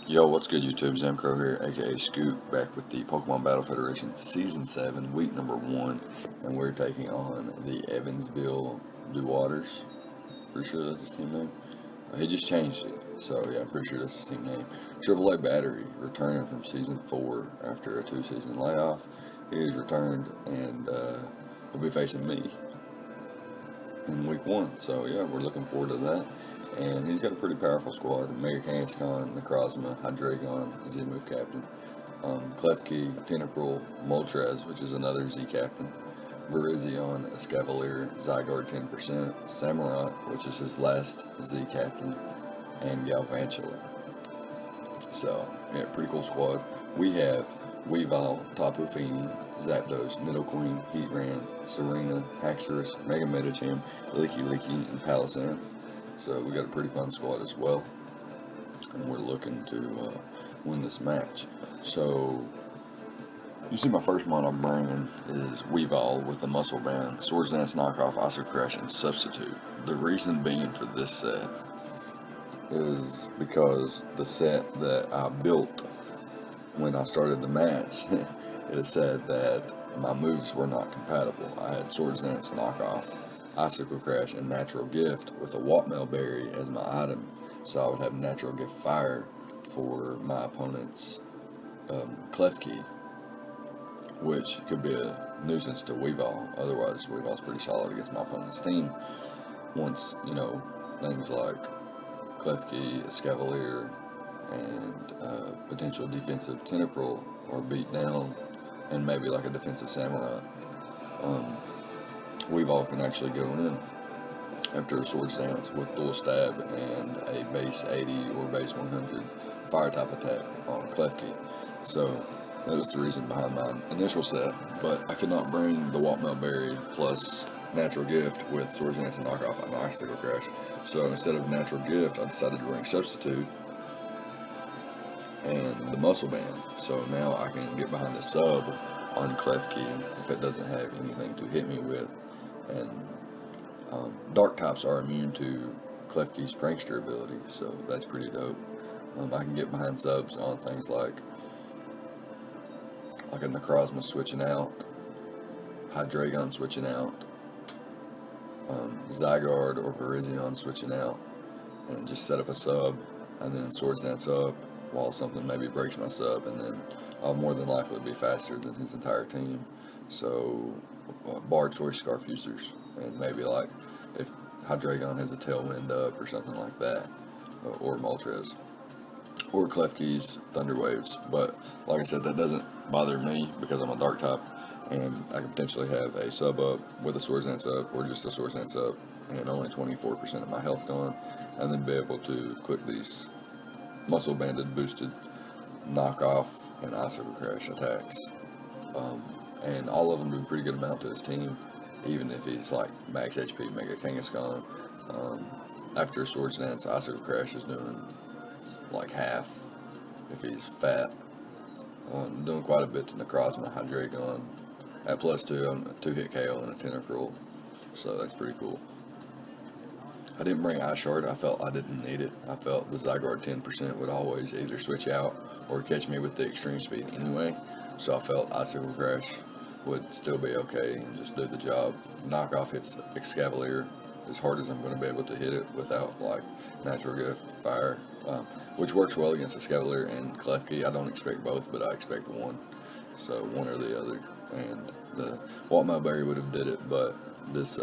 Yo, what's good, YouTube? Zamcrow here, aka Scoop, back with the Pokemon Battle Federation Season 7, Week number 1, and we're taking on the Evansville Dewotters. Pretty sure that's his team name. He just changed it, so yeah, I'm pretty sure that's his team name. AAA Battery, returning from Season 4 after a 2-season layoff. He has returned, and he'll be facing me in Week 1, so yeah, we're looking forward to that. And he's got a pretty powerful squad. Mega Kangaskhan, Necrozma, Hydreigon, Z-Move Captain, Klefki, Tentacruel, Moltres, which is another Z Captain, Virizion, Escavalier, Zygarde 10%, Samurai, which is his last Z Captain, and Galvantula. So, yeah, pretty cool squad. We have Weavile, Tapu Fini, Zapdos, Nidoqueen, Heatran, Serena, Haxorus, Mega Medicham, Licky, and Palossand. So we got a pretty fun squad as well, and we're looking to win this match. So you see my first mon I'm bringing is Weavile with the Muscle Band, Swords Dance knockoff, Icy Crash, and Substitute. The reason being for this set is because the set that I built when I started the match, it said that my moves were not compatible. I had Swords Dance knockoff, Icicle Crash, and Natural Gift with a Whatmail Berry as my item, so I would have Natural Gift Fire for my opponent's Klefki, which could be a nuisance to Weavile. Otherwise, Weavile's pretty solid against my opponent's team. Once, you know, things like Klefki, Escavalier, and potential defensive Tentacruel are beat down, and maybe like a defensive Samurai, Weavile can actually go in after a Swords Dance with Dual Stab and a base 80 or base 100 fire type attack on Klefki. So that was the reason behind my initial set, but I could not bring the Whatmail Berry plus Natural Gift with Swords Dance and knockoff on Icicle Crash. So instead of Natural Gift, I decided to bring Substitute and the Muscle Band. So now I can get behind the sub on Klefki if it doesn't have anything to hit me with. And Dark types are immune to Klefki's Prankster ability, so that's pretty dope. I can get behind subs on things like a Necrozma switching out, Hydreigon switching out, Zygarde or Virizion switching out, and just set up a sub, and then Swords Dance up while something maybe breaks my sub, and then I'll more than likely be faster than his entire team. So, bar choice Scarf Users, and maybe like if Hydreigon has a Tailwind up or something like that, or Moltres, or Klefki's Thunder Waves. But like I said, that doesn't bother me because I'm a Dark type, and I can potentially have a sub up with a Swords Dance up, or just a Swords Dance up, and only 24% of my health gone, and then be able to click these Muscle Banded boosted knockoff and Icicle Crash attacks. And all of them do a pretty good amount to his team, even if he's like max HP Mega Kangaskhan. After Swords Dance, Icicle Crash is doing like half if he's fat. Doing quite a bit to Necrozma, Hydreigon at +2 on a 2-hit KO and a Tentacruel, so that's pretty cool. I didn't bring Ice Shard. I felt I didn't need it. I felt the Zygarde 10% would always either switch out or catch me with the extreme speed anyway, so I felt Icicle Crash would still be okay and just do the job. Knockoff hits Escavalier as hard as I'm going to be able to hit it without like Natural Gift Fire, which works well against Escavalier and Klefki. I don't expect both, but I expect one, so one or the other. And the Whatmail Berry would have did it, but this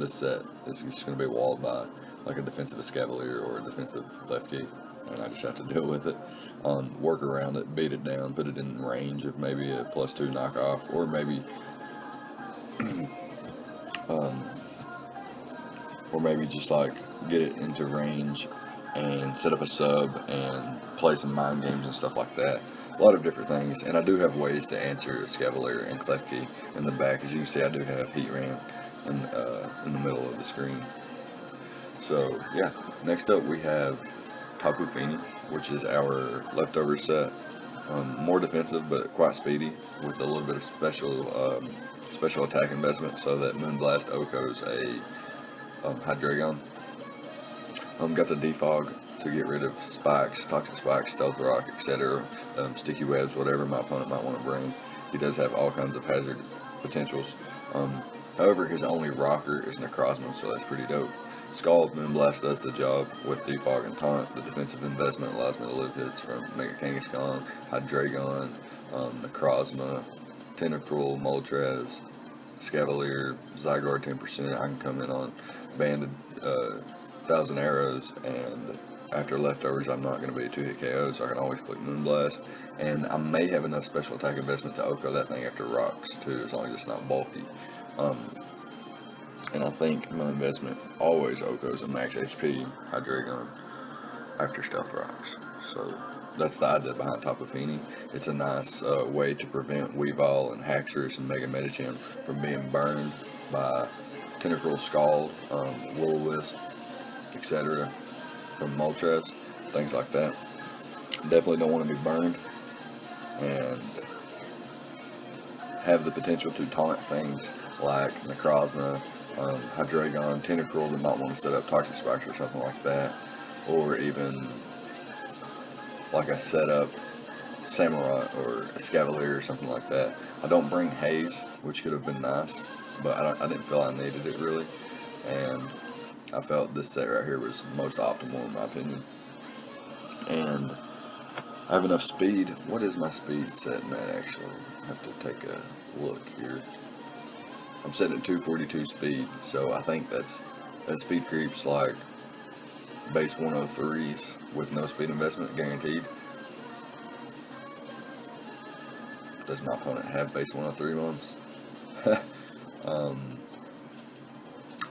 set is just going to be walled by like a defensive Escavalier or a defensive Klefki, and I just have to deal with it. Work around it, beat it down, put it in range of maybe a +2 knockoff, or maybe just like get it into range and set up a sub and play some mind games and stuff like that. A lot of different things, and I do have ways to answer Escavalier and Klefki in the back. As you can see, I do have Heatran in the middle of the screen. So yeah, next up we have Tapu Fini, which is our leftover set. More defensive, but quite speedy, with a little bit of special attack investment, so that Moonblast Oko's a Hydreigon. Got the Defog to get rid of spikes, toxic spikes, stealth rock, etc., sticky webs, whatever my opponent might want to bring. He does have all kinds of hazard potentials. However, his only rocker is Necrozma, so that's pretty dope. Scald Moonblast does the job with Defog and Taunt. The defensive investment allows me to live hits from Mega Kangaskhan, Hydreigon, Necrozma, Tentacruel, Moltres, Scavalier, Zygarde 10%. I can come in on Banded, 1,000 Arrows, and after leftovers, I'm not going to be a 2-hit KO, so I can always click Moonblast. And I may have enough special attack investment to OHKO that thing after rocks, too, as long as it's not bulky. And I think my investment always OHKOs a max HP Hydreigon after Stealth Rocks. So that's the idea behind Tapu Fini. It's a nice way to prevent Weavile and Haxorus and Mega Medicham from being burned by Tentacruel, Scald, Will-O-Wisp, etc. from Moltres, things like that. Definitely don't want to be burned and have the potential to taunt things like Necrozma, Hydreigon, Tentacruel that might want to set up Toxic Spikes or something like that, or even like I set up Samurai or a Scavalier or something like that. I don't bring Haze, which could have been nice, but I didn't feel I needed it really, and I felt this set right here was most optimal in my opinion. And I have enough speed. What is my speed setting at actually? I have to take a look here. I'm setting at 242 speed, so I think that speed creeps like base 103s with no speed investment guaranteed. Does my opponent have base 103 ones? I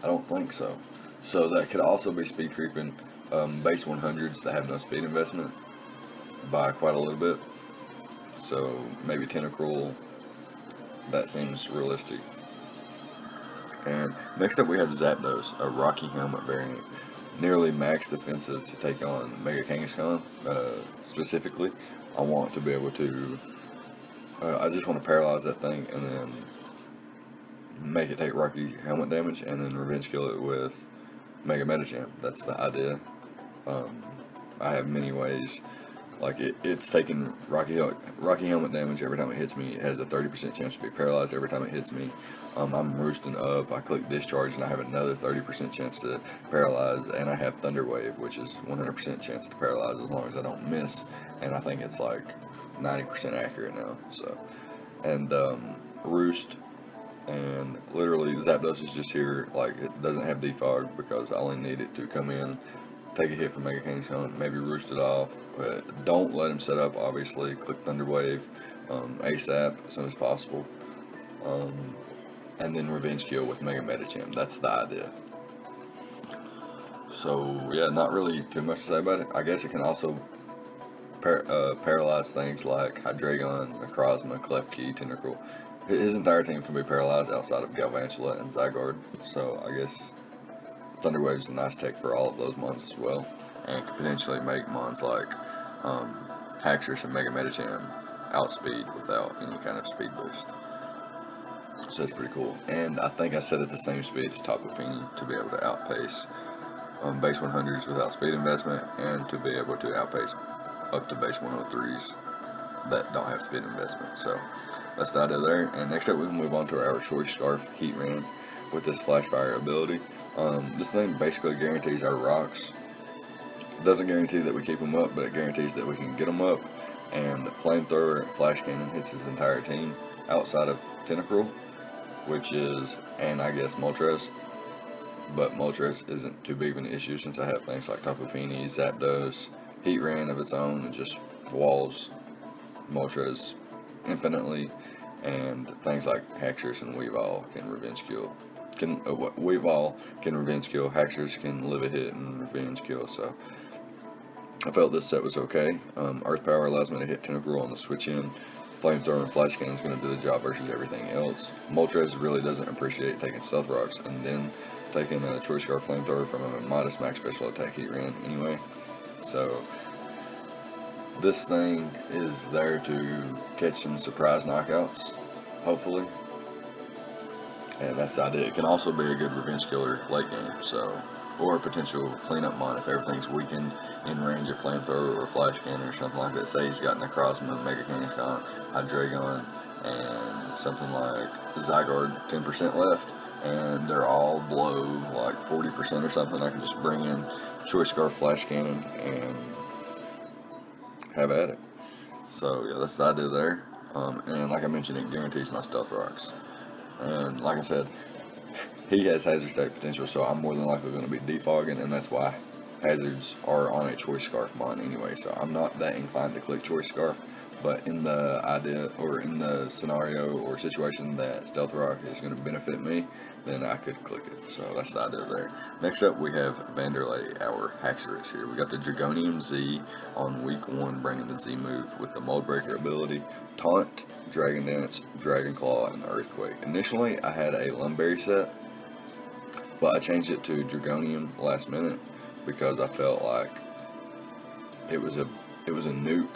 don't think so. So that could also be speed creeping base 100s that have no speed investment by quite a little bit. So maybe Tentacruel, that seems realistic. And next up we have Zapdos, a Rocky Helmet variant. Nearly max defensive to take on Mega Kangaskhan. Specifically, I want to be able to, I just want to paralyze that thing and then make it take Rocky Helmet damage and then revenge kill it with Mega Medicham. That's the idea. I have many ways. Like it's taking Rocky Helmet damage every time it hits me. It has a 30% chance to be paralyzed every time it hits me. I'm roosting up. I click Discharge and I have another 30% chance to paralyze, and I have Thunder Wave, which is 100% chance to paralyze as long as I don't miss. And I think it's like 90% accurate now. So, and Roost, and literally Zapdos is just here. Like it doesn't have Defog because I only need it to come in, take a hit from Mega Kangaskhan, maybe roost it off, but don't let him set up, obviously. Click Thunder Wave ASAP, as soon as possible. And then revenge kill with Mega Medicham. That's the idea. So, yeah, not really too much to say about it. I guess it can also paralyze things like Hydreigon, Necrozma, Klefki, Tentacruel. His entire team can be paralyzed outside of Galvantula and Zygarde. So, I guess Thunder Wave is a nice tech for all of those mons as well, and could potentially make mons like Haxorus and Mega Medicham outspeed without any kind of speed boost. So that's pretty cool. And I think I set it the same speed as Tapu Fini to be able to outpace base 100s without speed investment, and to be able to outpace up to base 103s that don't have speed investment. So that's the idea there. And next up we can move on to our Choice Scarf Heatran with this Flash Fire ability. This thing basically guarantees our rocks. It doesn't guarantee that we keep them up, but it guarantees that we can get them up. And Flamethrower and Flash Cannon hits his entire team outside of Tentacruel, which is, and I guess Moltres. But Moltres isn't too big of an issue since I have things like Tapu Fini, Zapdos, Heatran of its own, and just walls Moltres infinitely. And things like Haxorus and Weavile can revenge kill. Weavile can revenge kill, Haxorus can live a hit and revenge kill, so I felt this set was okay. Earth Power allows me to hit Tentacruel on the switch in. Flamethrower and Flash Cannon is going to do the job versus everything else. Moltres really doesn't appreciate taking Stealth Rocks and then taking a Choice Scarf Flamethrower from a modest max special attack Heatran anyway. So this thing is there to catch some surprise knockouts, hopefully. And that's the idea. It can also be a good revenge killer late game, so or a potential cleanup mod if everything's weakened in range of flamethrower or flash cannon or something like that. Say he's got Necrozma, Mega Kangaskhan, Hydreigon, and something like Zygarde 10% left, and they're all below like 40% or something. I can just bring in Choice Scarf, Flash Cannon, and have at it. So yeah, that's the idea there. And like I mentioned, it guarantees my Stealth Rocks. And like I said, he has Hazard State potential, so I'm more than likely going to be defogging, and that's why hazards are on a Choice Scarf mod anyway. So I'm not that inclined to click Choice Scarf, but in the idea or in the scenario or situation that Stealth Rock is going to benefit me, then I could click it. So that's the idea there. Next up, we have Vanderlei, our Haxorus here. We got the Dragonium Z on week 1, bringing the Z move with the Mold Breaker ability, Taunt, Dragon Dance, Dragon Claw, and Earthquake. Initially, I had a Lumberry set, but I changed it to Dragonium last minute because I felt like it was a nuke,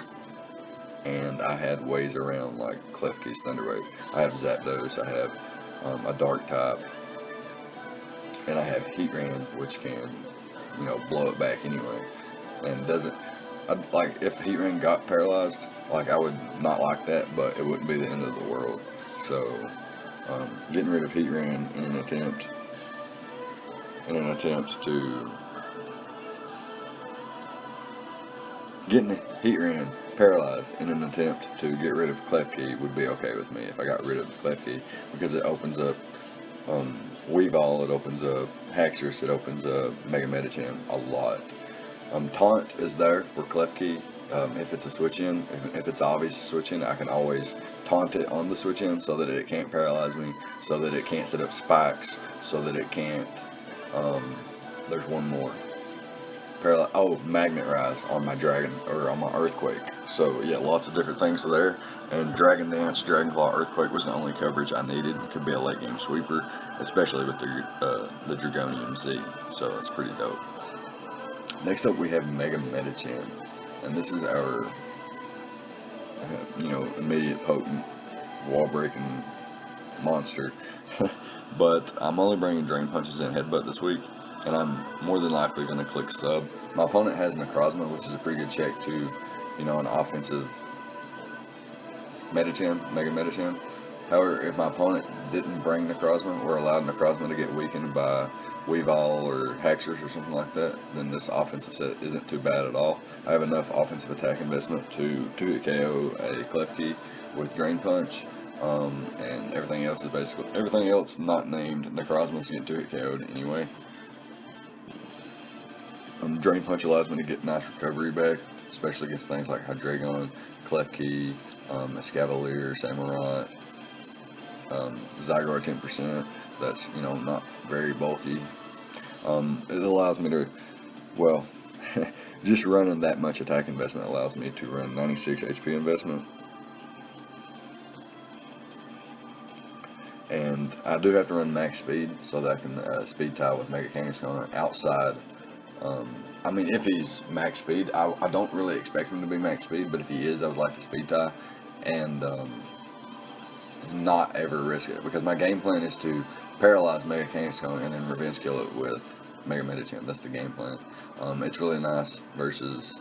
and I had ways around like Klefki's Thunder Wave. I have Zapdos, I have a Dark type, and I have Heatran, which can, blow it back anyway, and doesn't. Like if Heatran got paralyzed, like I would not like that, but it wouldn't be the end of the world. So getting rid of Heatran in an attempt to getting Heatran paralyzed in an attempt to get rid of Klefki would be okay with me if I got rid of Klefki, because it opens up Weavile, it opens up Haxorus, it opens up Mega Medicham a lot. Taunt is there for Klefki. If it's a switch in, if it's obvious switch in, I can always taunt it on the switch in so that it can't paralyze me, so that it can't set up spikes, so that it can't. There's one more. Magnet Rise on my Dragon, or on my Earthquake. So yeah, lots of different things there. And Dragon Dance, Dragon Claw, Earthquake was the only coverage I needed. It could be a late game sweeper, especially with the Dragonium Z. So it's pretty dope. Next up, we have Mega Medicham, and this is our immediate potent wall breaking monster. But I'm only bringing Drain Punches and Headbutt this week, and I'm more than likely going to click sub. My opponent has Necrozma, which is a pretty good check to, an offensive Mega Medicham. However, if my opponent didn't bring Necrozma or allowed Necrozma to get weakened by Weavile or Haxorus or something like that, then this offensive set isn't too bad at all. I have enough offensive attack investment to hit KO a Klefki with Drain Punch. And everything else is everything else not named Necrozma to get 2-hit KO'd anyway. Drain Punch allows me to get nice recovery back, especially against things like Hydreigon, Klefki, Escavalier, Samurott, Zygarde 10%. That's not very bulky. It allows me to, just running that much attack investment allows me to run 96 HP investment. And I do have to run max speed so that I can speed tie with Mega Kangaskhan outside. If he's max speed, I don't really expect him to be max speed, but if he is, I would like to speed tie and not ever risk it, because my game plan is to paralyze Mega Kangaskhan and then revenge kill it with Mega Medicham. That's the game plan. It's really nice versus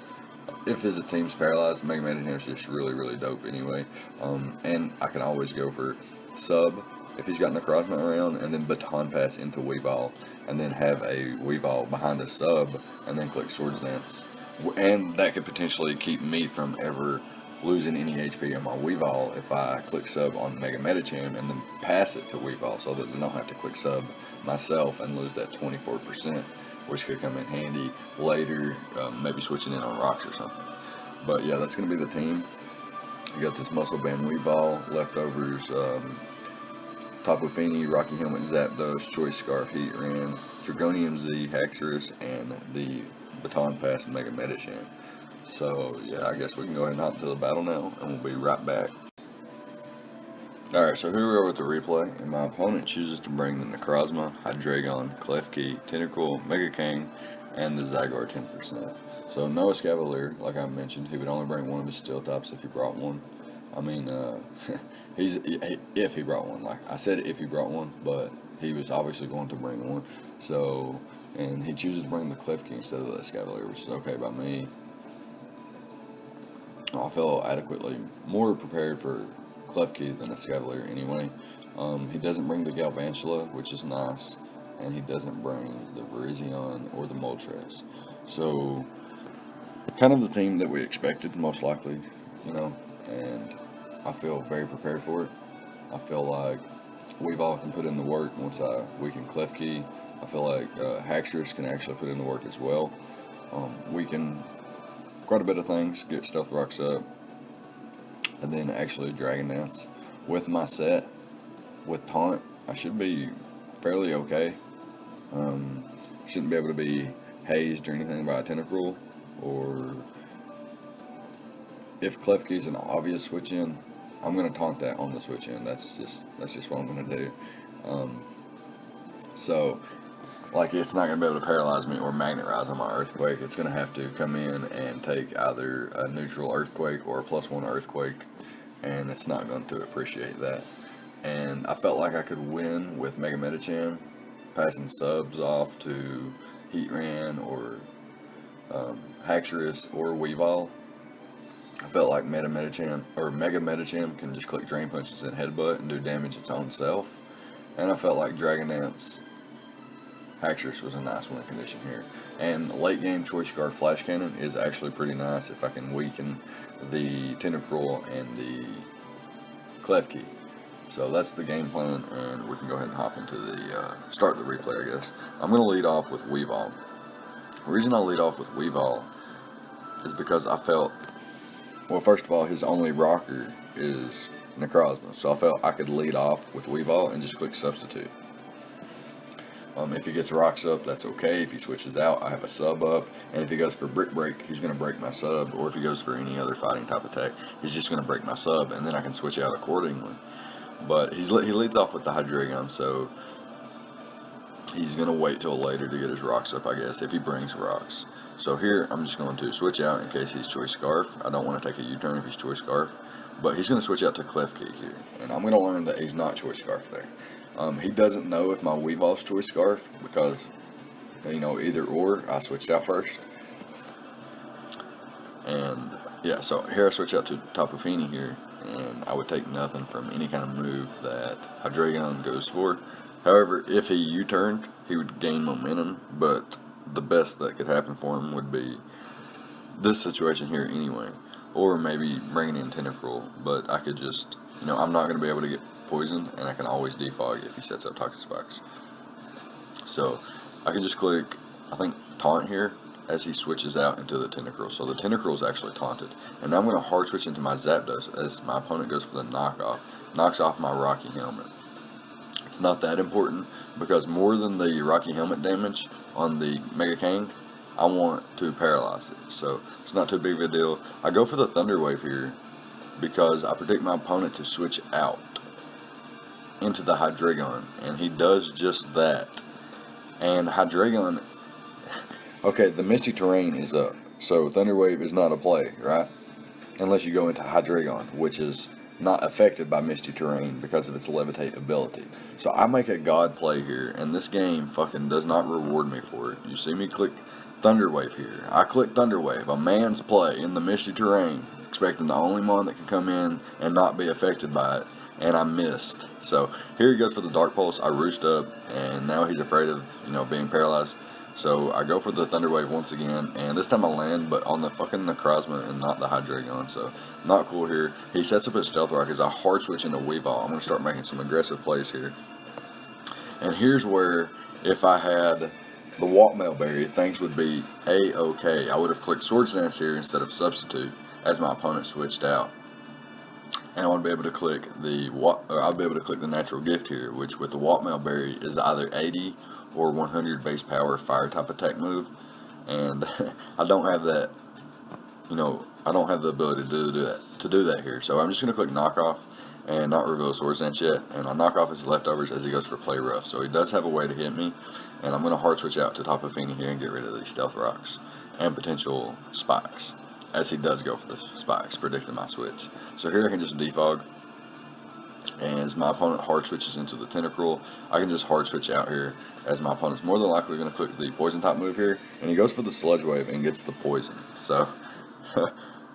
if his team's paralyzed. Mega Medicham is just really, really dope anyway. And I can always go for sub if he's got Necrozma around, and then Baton Pass into Weavile, and then have a Weavile behind a sub, and then click Swords Dance. And that could potentially keep me from ever losing any HP on my Weavile if I click sub on Mega Medicham and then pass it to Weavile, so that I don't have to click sub myself and lose that 24%, which could come in handy later, maybe switching in on rocks or something. But yeah, that's going to be the team. You got this Muscle Band Weavile, leftovers, Tapu Fini, Rocky Helmet, Zapdos, Choice Scarf, Heatran, Dragonium Z, Haxorus, and the Baton Pass Mega Medicham. So yeah, I guess we can go ahead and hop into the battle now, and we'll be right back. Alright, so here we are with the replay, and my opponent chooses to bring the Necrozma, Hydreigon, Klefki, Tentacool, Mega Kang, and the Zygarde 10%. So no Escavalier, like I mentioned. He would only bring one of his Steel types if he brought one. If he brought one. Like I said, if he brought one, but he was obviously going to bring one. So and he chooses to bring the Klefki instead of the Escavalier, which is okay by me. I feel adequately more prepared for Klefki than Escavalier anyway. He doesn't bring the Galvantula, which is nice, and he doesn't bring the Virizion or the Moltres. So, kind of the team that we expected, most likely, and I feel very prepared for it. I feel like Weavile can put in the work once I weaken Klefki. I feel like Haxorus can actually put in the work as well. Weaken quite a bit of things, get Stealth Rocks up, and then actually Dragon Dance. With my set, with Taunt, I should be fairly okay. Shouldn't be able to be hazed or anything by a Tentacruel, or if Klefki's an obvious switch in, I'm gonna taunt that on the switch in. That's just what I'm gonna do. So, like, it's not gonna be able to paralyze me or magnetize on my Earthquake. It's gonna have to come in and take either a neutral Earthquake or a +1 Earthquake, and it's not going to appreciate that. And I felt like I could win with Mega Medicham, passing subs off to Heatran or Haxorus or Weavile. I felt like Mega Medicham can just click Drain Punches and Headbutt and do damage its own self. And I felt like Dragon Dance Haxorus was a nice win condition here. And late game Choice Scarf Flash Cannon is actually pretty nice if I can weaken the Tentacruel and the Klefki. So that's the game plan, and we can go ahead and hop into the start the replay, I guess. I'm going to lead off with Weavile. The reason I lead off with Weavile is because I felt, well, first of all, his only rocker is Necrozma, so I felt I could lead off with Weavile and just click Substitute. If he gets rocks up, that's okay. If he switches out, I have a sub up. And if he goes for Brick Break, he's going to break my sub. Or if he goes for any other fighting type attack, he's just going to break my sub. And then I can switch out accordingly. But he leads off with the Hydreigon, so he's going to wait till later to get his rocks up, I guess, if he brings rocks. So here, I'm just going to switch out in case he's Choice Scarf. I don't want to take a U-turn if he's Choice Scarf. But he's going to switch out to Klefki here. And I'm going to learn that he's not Choice Scarf there. He doesn't know if my Weavile's Choice Scarf because, either or, I switched out first. And, yeah, so here I switch out to Tapu Fini here, and I would take nothing from any kind of move that Hydreigon goes for. However, if he U-turned, he would gain momentum, but the best that could happen for him would be this situation here anyway. Or maybe bringing in Tentacruel, but I could just, I'm not going to be able to get poisoned, and I can always defog if he sets up Toxic Spikes. So I can just click, I think, Taunt here as he switches out into the Tentacruel. So the Tentacruel is actually taunted. And now I'm going to hard switch into my Zapdos as my opponent goes for the knocks off my Rocky Helmet. It's not that important because more than the Rocky Helmet damage on the Mega King, I want to paralyze it. So it's not too big of a deal. I go for the Thunder Wave here because I predict my opponent to switch out into the Hydreigon, and he does just that. And Hydreigon, okay, the Misty Terrain is up, so Thunder Wave is not a play, right? Unless you go into Hydreigon, which is not affected by Misty Terrain because of its Levitate ability. So I make a god play here, and this game fucking does not reward me for it. You see me click Thunder Wave here. I click Thunder Wave, a man's play in the Misty Terrain, expecting the only mon that can come in and not be affected by it. And I missed. So here he goes for the Dark Pulse. I roost up, and now he's afraid of, being paralyzed. So I go for the Thunder Wave once again, and this time I land, but on the fucking Necrozma and not the Hydreigon. So not cool here. He sets up his Stealth Rock as I hard switch into Weavile. I'm going to start making some aggressive plays here. And here's where, if I had the Walkmail Berry, things would be A-okay. I would have clicked Swords Dance here instead of Substitute as my opponent switched out. And I would be able to click I'll be able to click the Natural Gift here, which with the Walkmail Berry is either 80 or 100 base power fire type attack move. And I don't have that, I don't have the ability to do that here. So I'm just going to click Knock Off and not reveal Swords Dance yet. And I knock off his leftovers as he goes for Play Rough. So he does have a way to hit me. And I'm going to hard switch out to Tapu Fini here and get rid of these Stealth Rocks and potential Spikes, as he does go for the Spikes, predicting my switch. So here I can just defog, And as my opponent hard switches into the tentacle, I can just hard switch out here, as my opponent's more than likely going to click the poison type move here, and he goes for the sludge wave and gets the poison. So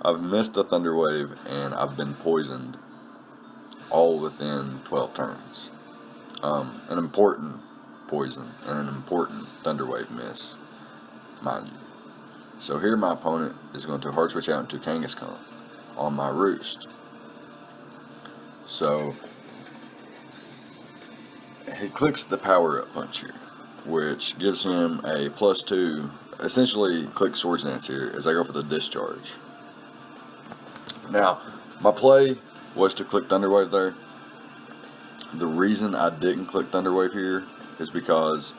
I've missed a thunder wave and I've been poisoned all within 12 turns. An important poison and an important thunder wave miss, mind you. So here my opponent is going to hard switch out into Kangaskhan on my roost. So he clicks the power up punch here, which gives him a +2, essentially click Swords Dance here as I go for the discharge. Now, my play was to click Thunder Wave there. The reason I didn't click Thunder Wave here is because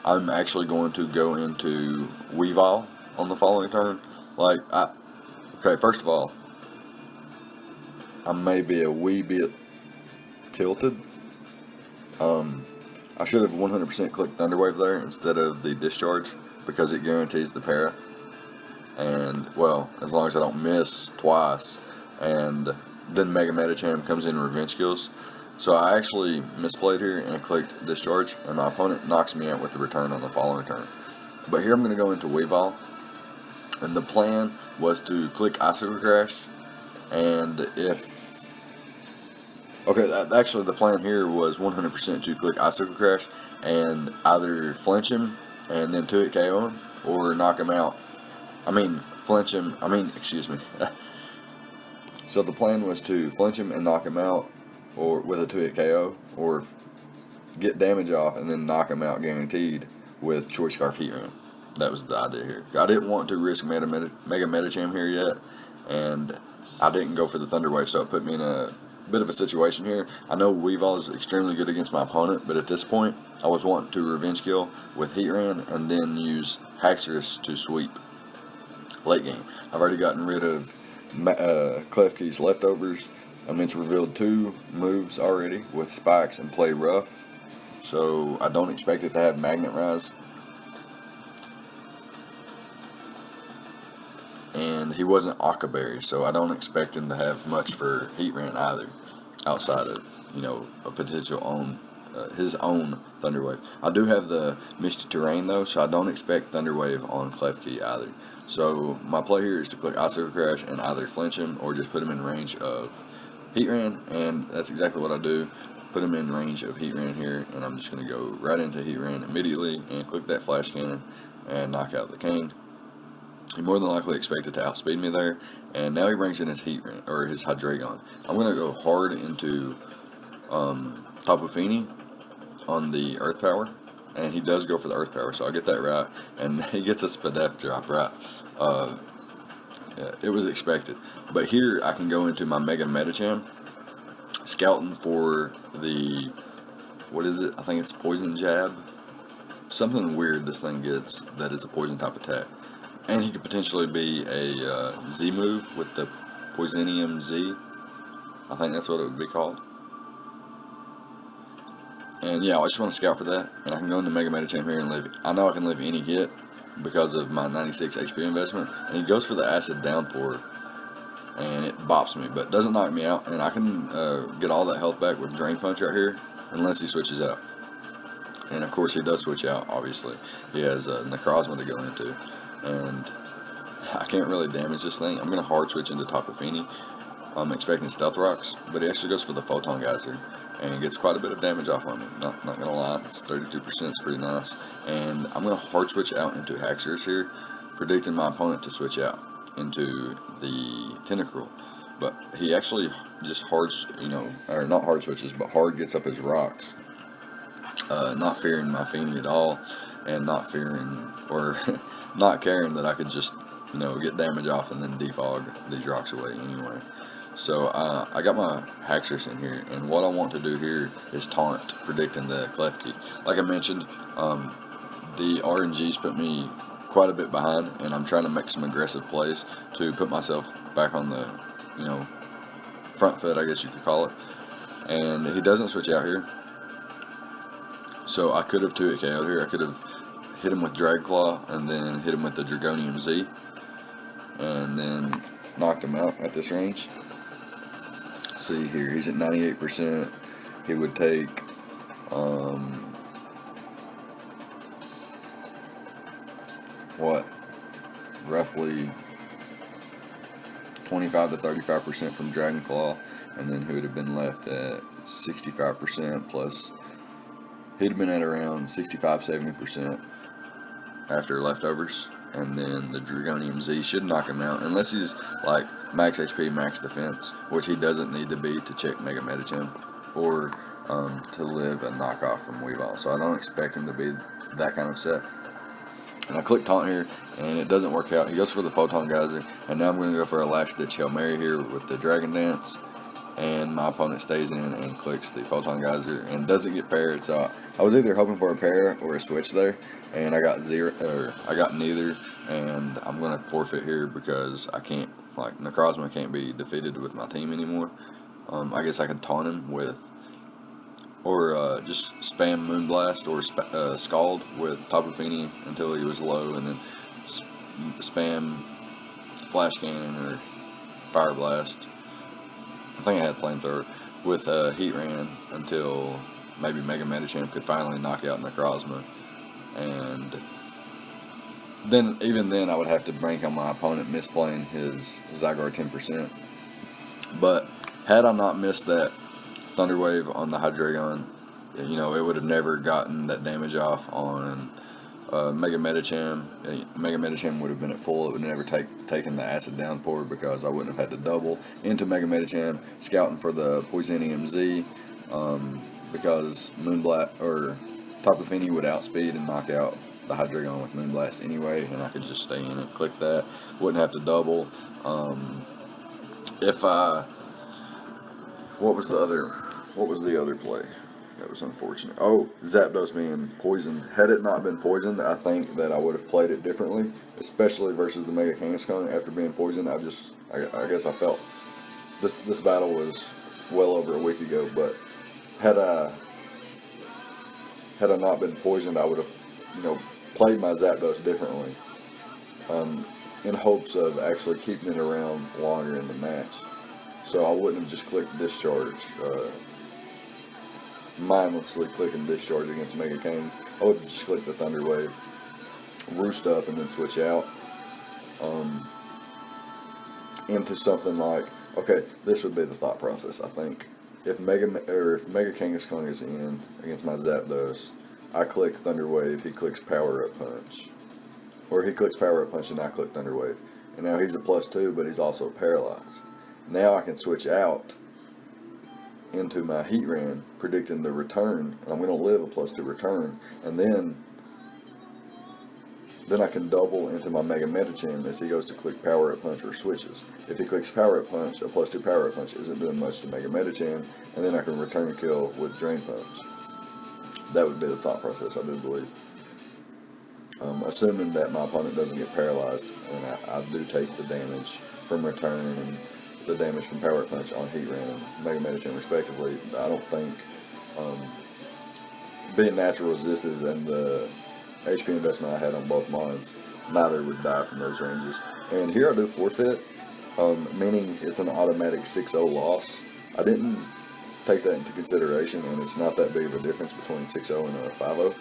I'm actually going to go into Weavile on the following turn. Okay, first of all, I may be a wee bit tilted. I should have 100% clicked Thunder Wave there instead of the discharge, because it guarantees the para. And, well, as long as I don't miss twice, and then Mega Medicham comes in and revenge kills. So I actually misplayed here and clicked discharge, and my opponent knocks me out with the return on the following turn. But here I'm going to go into Weavile, and the plan was to click Icicle Crash, and actually the plan here was 100% to click Icicle Crash and either flinch him and then 2-hit KO him, or knock him out. Excuse me. So the plan was to flinch him and knock him out, or with a 2-hit KO, or get damage off and then knock him out guaranteed with Choice Scarf Heat Ram. That was the idea here. I didn't want to risk Mega Medicham here yet, and I didn't go for the Thunder Wave, so it put me in a bit of a situation here. I know Weavile is extremely good against my opponent, but at this point, I was wanting to revenge kill with Heat Ram and then use Haxorus to sweep late game. I've already gotten rid of Klefki's leftovers. It's revealed 2 moves already with Spikes and Play Rough, so I don't expect it to have Magnet Rise. And he wasn't Akaberry, so I don't expect him to have much for Heat Ram either, outside of, a potential his own Thunder Wave. I do have the Misty Terrain though, so I don't expect Thunder Wave on Klefki either. So my play here is to click Icicle Crash and either flinch him or just put him in range of Heat Ram, and that's exactly what I do. Put him in range of Heat Ram here, and I'm just going to go right into Heat Ram immediately and click that Flash Cannon and knock out the King. He more than likely expected to outspeed me there, and now he brings in his Heat Ram, or his Hydreigon. I'm going to go hard into Tapu Fini on the Earth Power, and he does go for the Earth Power, so I get that right, and he gets a Spadef drop right. Yeah, it was expected. But here I can go into my Mega Medicham, scouting for the, what is it? I think it's Poison Jab. Something weird this thing gets that is a poison type attack. And he could potentially be a Z move with the Poisonium Z. I think that's what it would be called. And yeah, I just want to scout for that. And I can go into Mega Medicham here and live. I know I can live any hit because of my 96 HP investment. And he goes for the Acid Downpour, and it bops me, but doesn't knock me out. And I can get all that health back with Drain Punch right here, unless he switches out. And of course he does switch out, obviously. He has Necrozma to go into. And I can't really damage this thing. I'm going to hard switch into Tapu Fini. I'm expecting Stealth Rocks, but he actually goes for the Photon Geyser, and he gets quite a bit of damage off on me. Not going to lie, it's 32%, it's pretty nice. And I'm going to hard switch out into Haxorus here, predicting my opponent to switch out into the Tentacruel. But he actually just or not hard switches, but hard gets up his rocks. Not fearing my Fini at all, and not fearing, or not caring that I could just, get damage off and then defog these rocks away anyway. So I got my Haxorus in here, and what I want to do here is taunt, predicting the Klefki. Like I mentioned, the RNGs put me quite a bit behind, and I'm trying to make some aggressive plays to put myself back on the, front foot, I guess you could call it. And he doesn't switch out here, so I could have 2-hit KO'd here. I could have hit him with Drag Claw and then hit him with the Dragonium Z, and then knocked him out at this range. see here, he's at 98%. He would take roughly 25 to 35% from Dragon Claw, and then he would have been left at 65%, plus he'd have been at around 65-70% after leftovers. And then the Dragonium Z should knock him out, unless he's like max HP, max defense, which he doesn't need to be to check Mega Medicham or to live a knockoff from Weavile. So I don't expect him to be that kind of set. And I click Taunt here, and it doesn't work out. He goes for the Photon Geyser, and now I'm going to go for a Last Ditch Hail Mary here with the Dragon Dance. And my opponent stays in and clicks the Photon Geyser and doesn't get paired. So I was either hoping for a pair or a switch there, and I got neither. And I'm going to forfeit here because I can't, like, Necrozma can't be defeated with my team anymore. I guess I could taunt him with, or just spam Moonblast or Scald with Tapu Fini until he was low, and then spam Flash Cannon or Fire Blast. I think I had Flamethrower with Heatran until maybe Mega Medicham could finally knock out Necrozma. And then, even then, I would have to bank on my opponent misplaying his Zygarde 10%. But had I not missed that Thunder Wave on the Hydreigon, you know, it would have never gotten that damage off on Mega Medicham. Mega Medicham would have been at full. It would never taken the Acid Downpour because I wouldn't have had to double into Mega Medicham, scouting for the Poisonium Z, because Moonblast or Tapu Fini would outspeed and knock out the Hydreigon with Moonblast anyway, and I could just stay in and click that. Wouldn't have to double. What was the other play? That was unfortunate. Oh, Zapdos being poisoned. Had it not been poisoned, I think that I would have played it differently, especially versus the Mega Kangaskhan. After being poisoned, I guess I felt this battle was well over a week ago. But had I not been poisoned, I would have, you know, played my Zapdos differently, in hopes of actually keeping it around longer in the match. So I wouldn't have just clicked Discharge. Mindlessly clicking Discharge against Mega Kang. I would just click the Thunder Wave, roost up, and then switch out into something like, okay, this would be the thought process. I think if Mega Kangaskhan is in against my Zapdos, I click Thunder Wave, he clicks Power Up Punch, or he clicks Power Up Punch and I click Thunder Wave, and now he's a +2, but he's also paralyzed. Now I can switch out into my Heatran, predicting the return, and I'm going to live a +2 return, and then I can double into my Mega Medicham as he goes to click Power Up Punch or switches. If he clicks Power Up Punch, a +2 Power Up Punch isn't doing much to Mega Medicham, and then I can return kill with Drain Punch. That would be the thought process, I do believe. Assuming that my opponent doesn't get paralyzed, and I do take the damage from return and the damage from Power Punch on Heatran and Mega Medicham respectively. I don't think being natural resistance and the HP investment I had on both mines, neither would die from those ranges. And here I do forfeit, meaning it's an automatic 6-0 loss. I didn't take that into consideration, and it's not that big of a difference between 6-0 and a 5-0.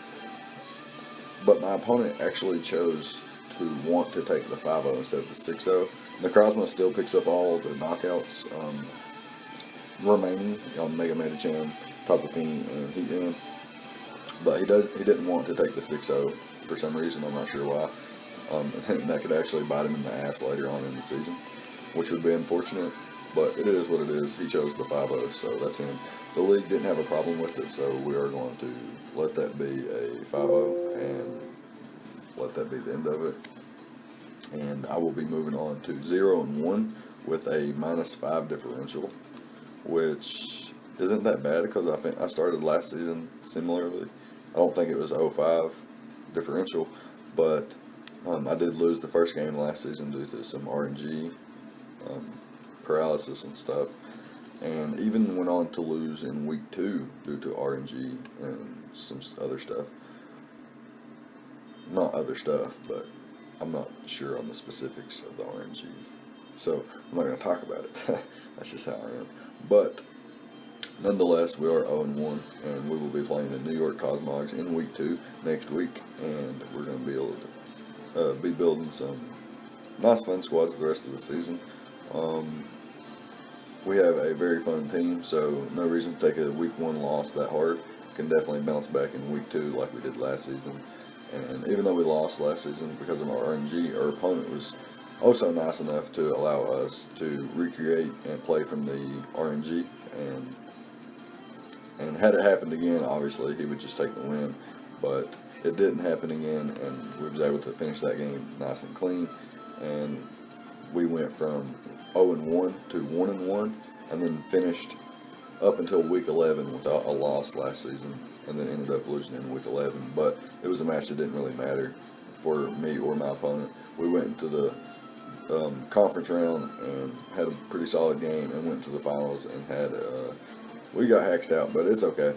But my opponent actually chose to want to take the 5-0 instead of the 6-0. Necrozma still picks up all the knockouts remaining on Mega Medicham, Tapu Fini, and Heatran. But he didn't want to take the 6-0 for some reason. I'm not sure why. And that could actually bite him in the ass later on in the season, which would be unfortunate. But it is what it is. He chose the 5-0, so that's him. The league didn't have a problem with it, so we are going to let that be a 5-0 and let that be the end of it. And I will be moving on to 0-1 with a -5 differential, which isn't that bad because I think I started last season similarly. I don't think it was 0-5 differential, but I did lose the first game last season due to some RNG paralysis and stuff, and even went on to lose in week 2 due to RNG and some other stuff. Not other stuff, but I'm not sure on the specifics of the RNG. so I'm not going to talk about it. That's just how I am. But nonetheless, we are 0-1, and we will be playing the New York Cosmogs in week 2 next week, and we're going to be able to be building some nice fun squads the rest of the season. We have a very fun team, so no reason to take a week 1 loss that hard. Can definitely bounce back in week 2 like we did last season. And even though we lost last season because of our RNG, our opponent was also nice enough to allow us to recreate and play from the RNG. And had it happened again, obviously he would just take the win. But it didn't happen again, and we was able to finish that game nice and clean. And we went from 0-1 to 1-1, and then finished up until week 11 without a loss last season, and then ended up losing in week 11. But it was a match that didn't really matter for me or my opponent. We went into the conference round and had a pretty solid game, and went to the finals and had we got hacked out, but it's okay.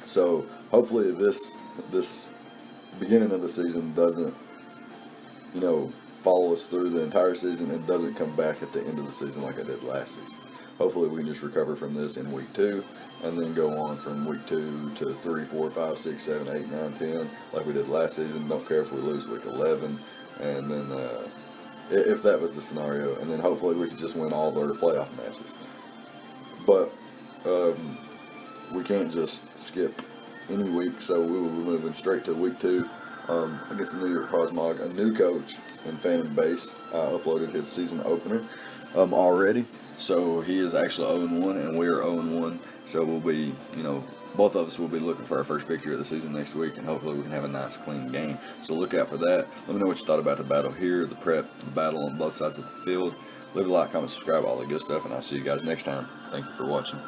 So hopefully this beginning of the season doesn't, follow us through the entire season and doesn't come back at the end of the season like I did last season. Hopefully we can just recover from this in week 2, and then go on from week 2 to 3, 4, 5, 6, 7, 8, 9, 10 like we did last season. Don't care if we lose week 11, and then if that was the scenario, and then hopefully we could just win all their playoff matches. But we can't just skip any week, so we will be moving straight to week 2 against the New York Cosmog. A new coach in Phantom Base uploaded his season opener already, so he is actually 0-1, and we are 0-1. So we'll be, both of us will be looking for our first victory of the season next week, and hopefully we can have a nice, clean game. So look out for that. Let me know what you thought about the battle here, the prep, the battle on both sides of the field. Leave a like, comment, subscribe, all the good stuff, and I'll see you guys next time. Thank you for watching.